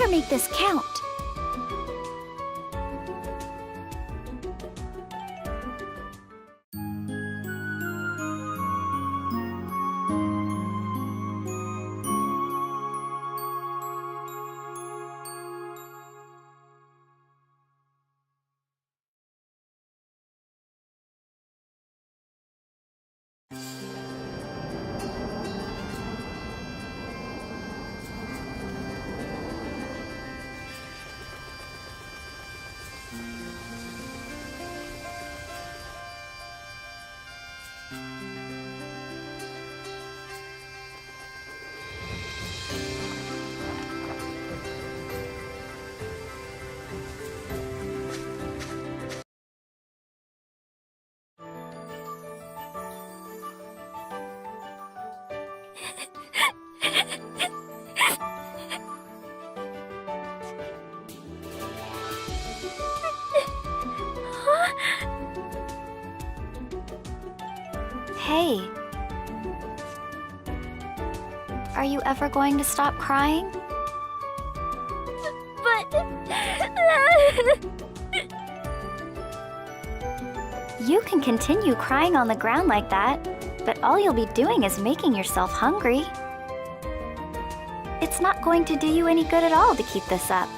better make this count. Hey. Are you ever going to stop crying? But... You can continue crying on the ground like that, but all you'll be doing is making yourself hungry. It's not going to do you any good at all to keep this up.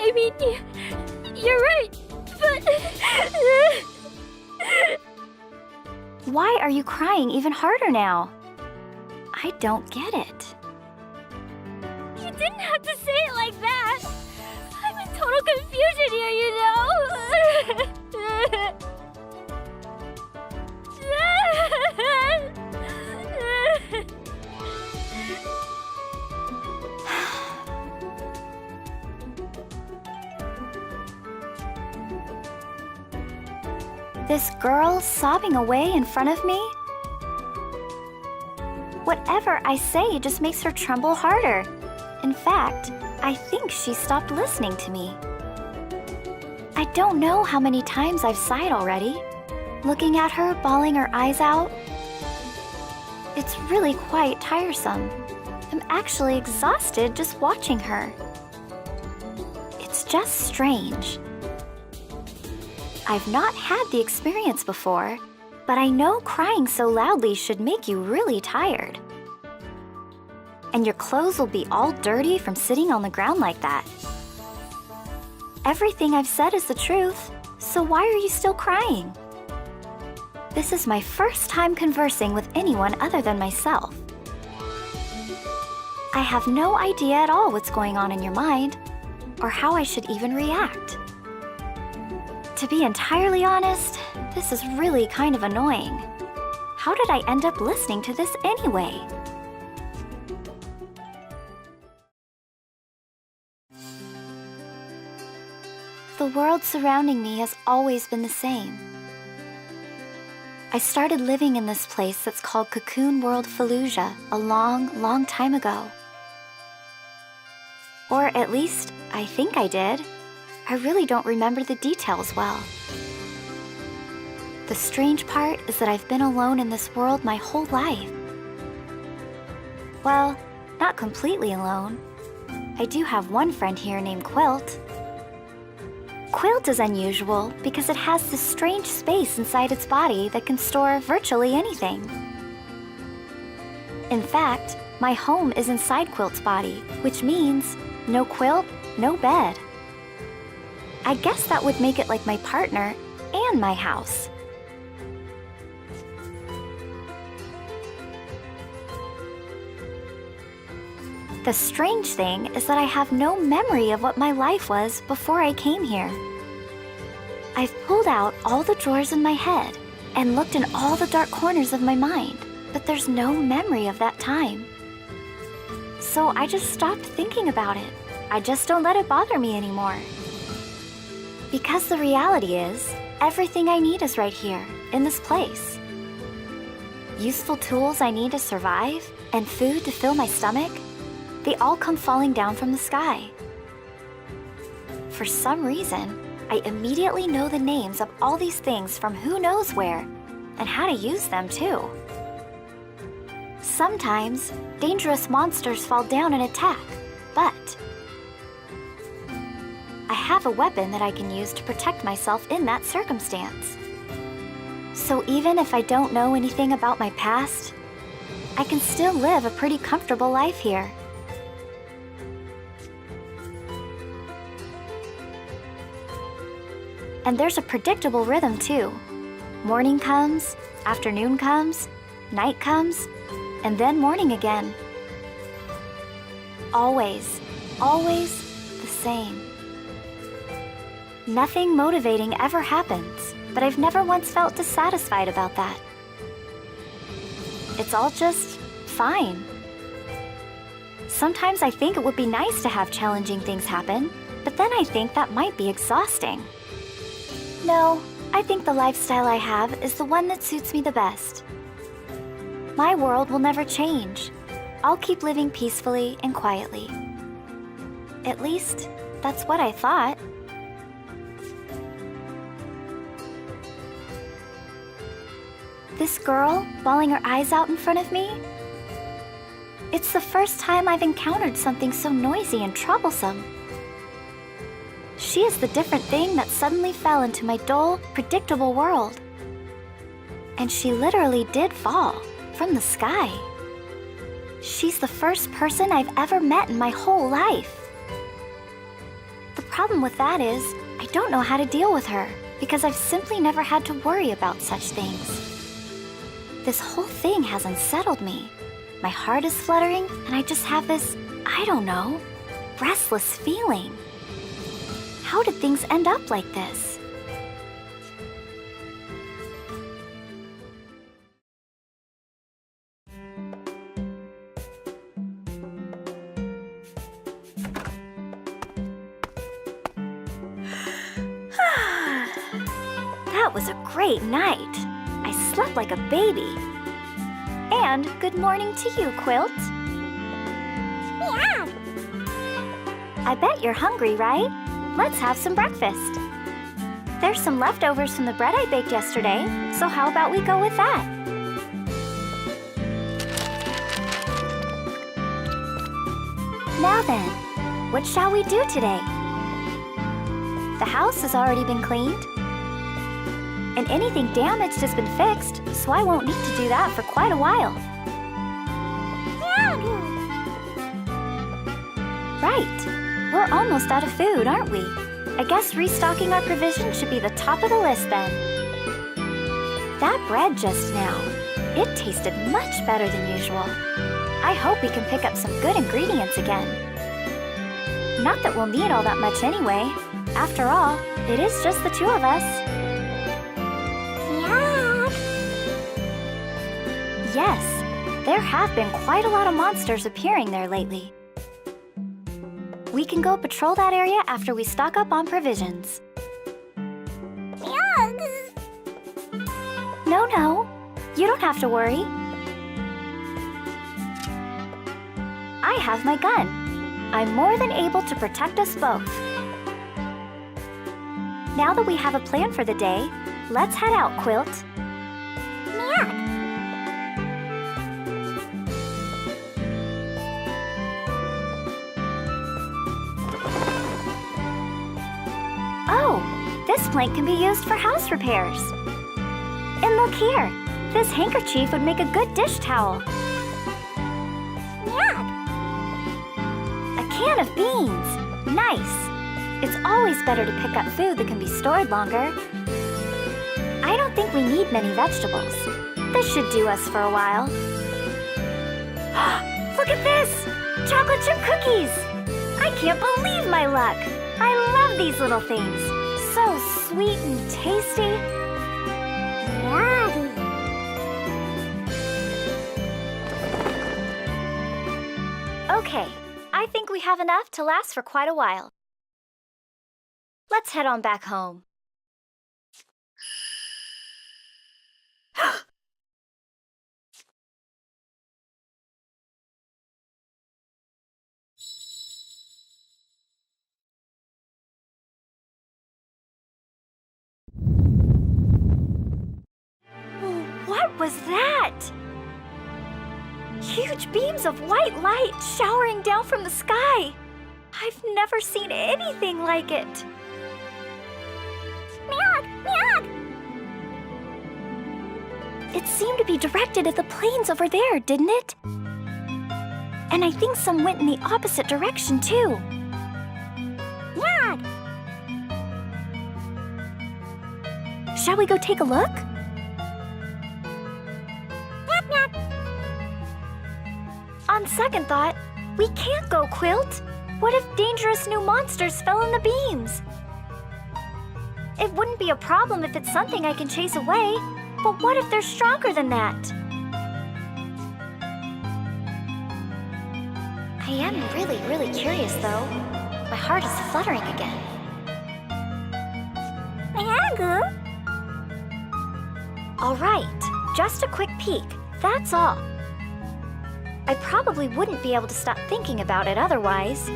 I mean, you're right, but... Why are you crying even harder now? I don't get it. You didn't have to say it like that. I'm in total confusion here, you know? This girl sobbing away in front of me? Whatever I say just makes her tremble harder. In fact, I think she stopped listening to me. I don't know how many times I've sighed already, looking at her bawling her eyes out. It's really quite tiresome. I'm actually exhausted just watching her. It's just strange. I've not had the experience before, but I know crying so loudly should make you really tired. And your clothes will be all dirty from sitting on the ground like that. Everything I've said is the truth, so why are you still crying? This is my first time conversing with anyone other than myself. I have no idea at all what's going on in your mind, or how I should even react. To be entirely honest, this is really kind of annoying. How did I end up listening to this anyway? The world surrounding me has always been the same. I started living in this place that's called Cocoon World Fallujah a long, long time ago. Or at least, I think I did. I really don't remember the details well. The strange part is that I've been alone in this world my whole life. Well, not completely alone. I do have one friend here named Quilt. Quilt is unusual because it has this strange space inside its body that can store virtually anything. In fact, my home is inside Quilt's body, which means no quilt, no bed. I guess that would make it like my partner and my house. The strange thing is that I have no memory of what my life was before I came here. I've pulled out all the drawers in my head and looked in all the dark corners of my mind, but there's no memory of that time. So I just stopped thinking about it. I just don't let it bother me anymore. Because the reality is, everything I need is right here, in this place. Useful tools I need to survive, and food to fill my stomach, they all come falling down from the sky. For some reason, I immediately know the names of all these things from who knows where, and how to use them too. Sometimes, dangerous monsters fall down and attack, but I have a weapon that I can use to protect myself in that circumstance. So even if I don't know anything about my past, I can still live a pretty comfortable life here. And there's a predictable rhythm too. Morning comes, afternoon comes, night comes, and then morning again. Always, always the same. Nothing motivating ever happens, but I've never once felt dissatisfied about that. It's all just fine. Sometimes I think it would be nice to have challenging things happen, but then I think that might be exhausting. No, I think the lifestyle I have is the one that suits me the best. My world will never change. I'll keep living peacefully and quietly. At least, that's what I thought. This girl, bawling her eyes out in front of me? It's the first time I've encountered something so noisy and troublesome. She is the different thing that suddenly fell into my dull, predictable world. And she literally did fall from the sky. She's the first person I've ever met in my whole life. The problem with that is, I don't know how to deal with her because I've simply never had to worry about such things. This whole thing has unsettled me. My heart is fluttering, and I just have this, I don't know, restless feeling. How did things end up like this? That was a great night. I slept like a baby. And good morning to you, Quilt. Meow. I bet you're hungry, right? Let's have some breakfast. There's some leftovers from the bread I baked yesterday, so how about we go with that? Now then, what shall we do today? The house has already been cleaned, and anything damaged has been fixed, so I won't need to do that for quite a while. Right. We're almost out of food, aren't we? I guess restocking our provisions should be the top of the list then. That bread just now, it tasted much better than usual. I hope we can pick up some good ingredients again. Not that we'll need all that much anyway. After all, it is just the two of us. Yes, there have been quite a lot of monsters appearing there lately. We can go patrol that area after we stock up on provisions. No, you don't have to worry. I have my gun. I'm more than able to protect us both. Now that we have a plan for the day, let's head out, Quilt. Oh, this plank can be used for house repairs. And look here, this handkerchief would make a good dish towel. A can of beans, nice. It's always better to pick up food that can be stored longer. I don't think we need many vegetables. This should do us for a while. Look at this! Chocolate chip cookies! I can't believe my luck! I love these little things. So sweet and tasty. Okay, I think we have enough to last for quite a while. Let's head on back home. What was that? Huge beams of white light showering down from the sky. I've never seen anything like it. Meowg! Meowg! It seemed to be directed at the plains over there, didn't it? And I think some went in the opposite direction, too. Meowg! Shall we go take a look? Meowg! Meowg! On second thought, we can't go, Quilt. What if dangerous new monsters fell in the beams? It wouldn't be a problem if it's something I can chase away, but what if they're stronger than that? I am really curious, though. My heart is fluttering again. Meowg! All right, just a quick peek, that's all. I probably wouldn't be able to stop thinking about it otherwise.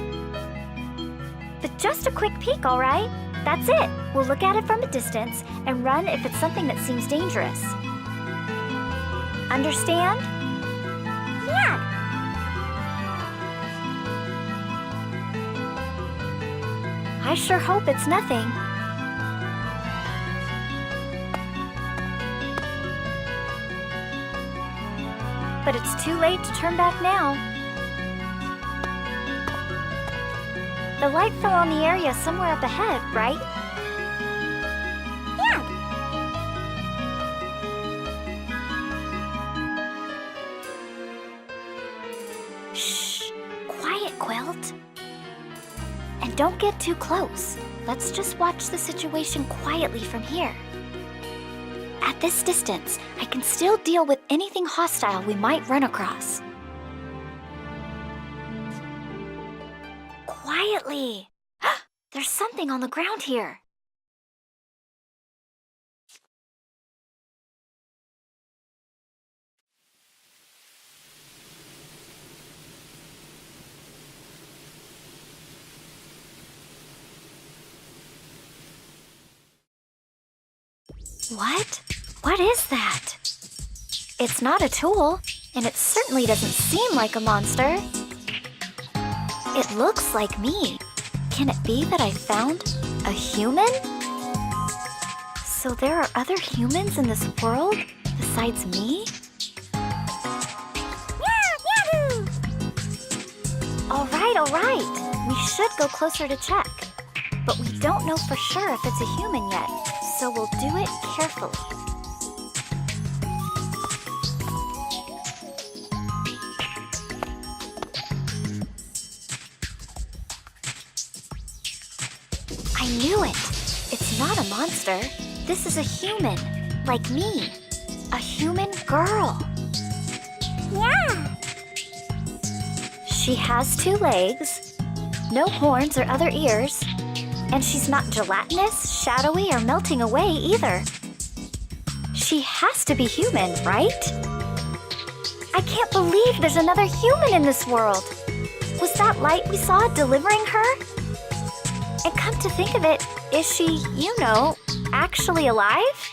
But just a quick peek, all right? That's it. We'll look at it from a distance and run if it's something that seems dangerous. Understand? Meowg! I sure hope it's nothing. But it's too late to turn back now. The light fell on the area somewhere up ahead, right? Meowg! Shh! Quiet, Quilt. And don't get too close. Let's just watch the situation quietly from here. At this distance, I can still deal with anything hostile we might run across. Quietly! There's something on the ground here. What? What is that? It's not a tool, and it certainly doesn't seem like a monster. It looks like me. Can it be that I found a human? So there are other humans in this world besides me? Yahoo! All right. We should go closer to check. But we don't know for sure if it's a human yet, so we'll do it carefully. I knew it! It's not a monster. This is a human, like me. A human girl. Yeah! She has 2 legs, no horns or other ears, and she's not gelatinous, shadowy, or melting away either. She has to be human, right? I can't believe there's another human in this world. Was that light we saw delivering her? And come to think of it, is she, actually alive?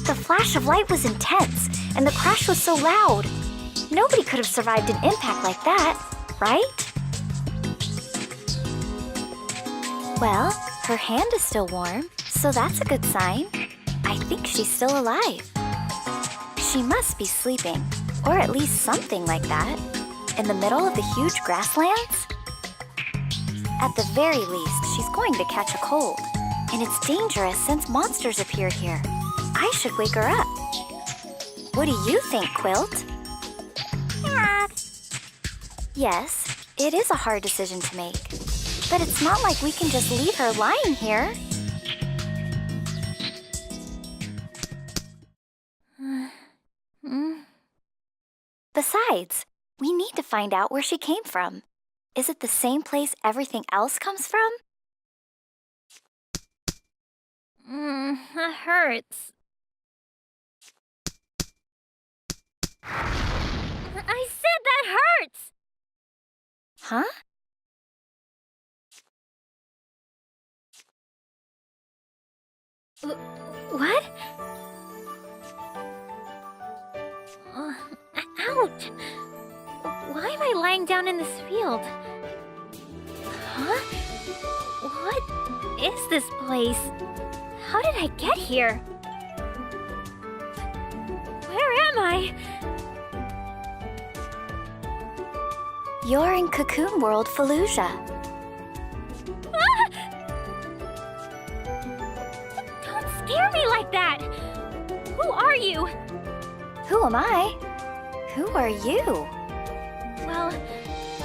The flash of light was intense, and the crash was so loud. Nobody could have survived an impact like that, right? Well, her hand is still warm, so that's a good sign. I think she's still alive. She must be sleeping, or at least something like that, in the middle of the huge grasslands. At the very least, she's going to catch a cold, and it's dangerous since monsters appear here. I should wake her up. What do you think, Quilt? Yeah! Yes, it is a hard decision to make, but it's not like we can just leave her lying here. Besides, we need to find out where she came from. Is it the same place everything else comes from? That hurts. I said that hurts! Huh? What? Ouch! am I lying down in this field? Huh? What is this place? How did I get here? Where am I? You're in Cocoon World, Fallujah. Ah! Don't scare me like that! Who are you? Who am I? Who are you? Well,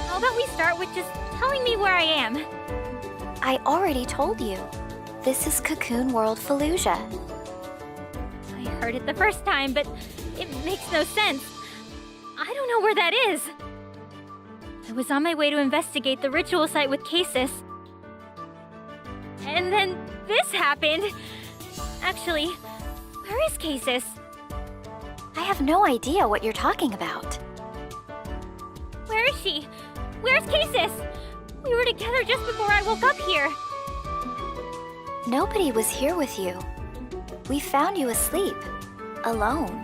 how about we start with just telling me where I am? I already told you. This is Cocoon World, Fallujah. I heard it the first time, but it makes no sense. I don't know where that is. I was on my way to investigate the ritual site with Casus. And then this happened. Actually, where is Casus? I have no idea what you're talking about. Where is she? Where's Casus? We were together just before I woke up here. Nobody was here with you. We found you asleep, alone.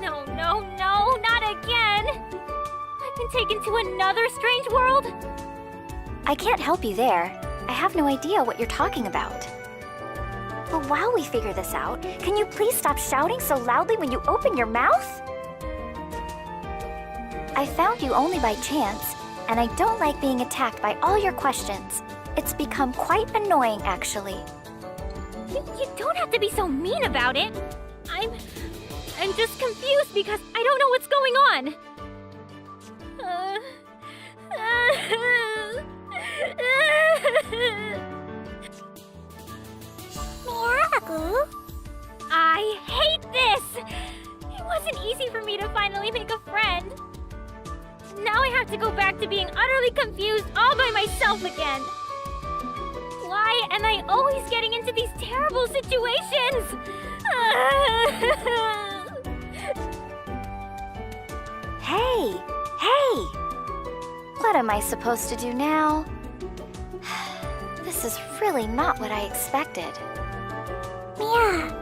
No, no, no, not again! I've been taken to another strange world? I can't help you there. I have no idea what you're talking about. But while we figure this out, can you please stop shouting so loudly when you open your mouth? I found you only by chance, and I don't like being attacked by all your questions. It's become quite annoying, actually. You don't have to be so mean about it. I'm just confused because I don't know what's going on. Miracle? I hate this! It wasn't easy for me to finally make a friend. Now I have to go back to being utterly confused all by myself again. Why am I always getting into these terrible situations? Hey! Hey! What am I supposed to do now? This is really not what I expected. Mia!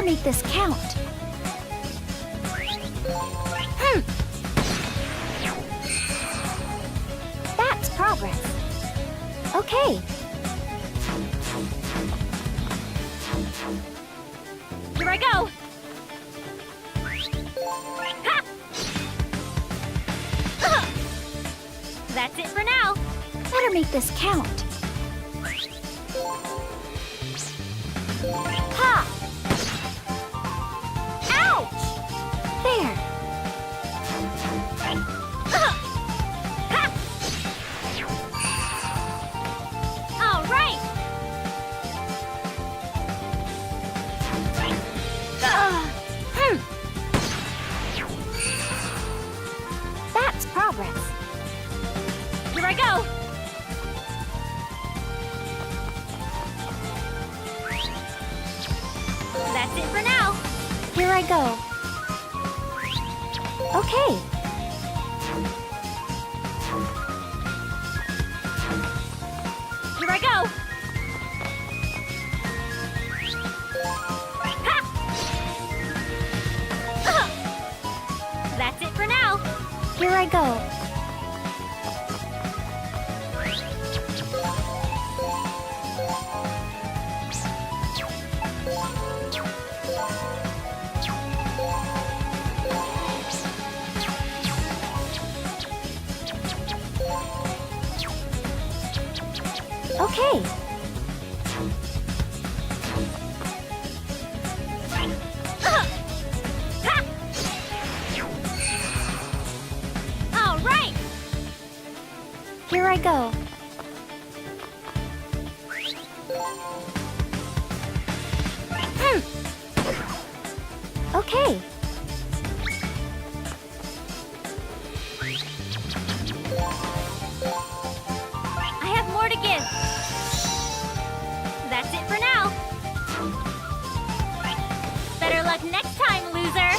Better make this count. That's progress. Okay. Here I go! Ha! That's it for now. Better make this count. Ha! Ouch! There. Ha! All right. That's progress. Here I go. That's it for now. Here I go. Okay. Here I go. Ha! That's it for now. Here I go. Okay. Ha! All right. Here I go. Okay. I have more to give. That's it for now. Better luck next time, loser.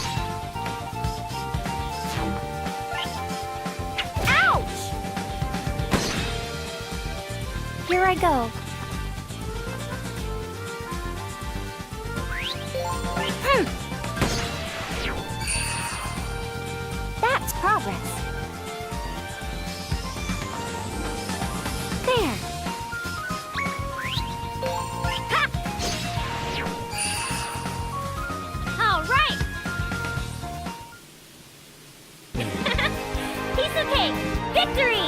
Ouch! Here I go. That's progress. There. Ha! All right. Piece of cake. Victory!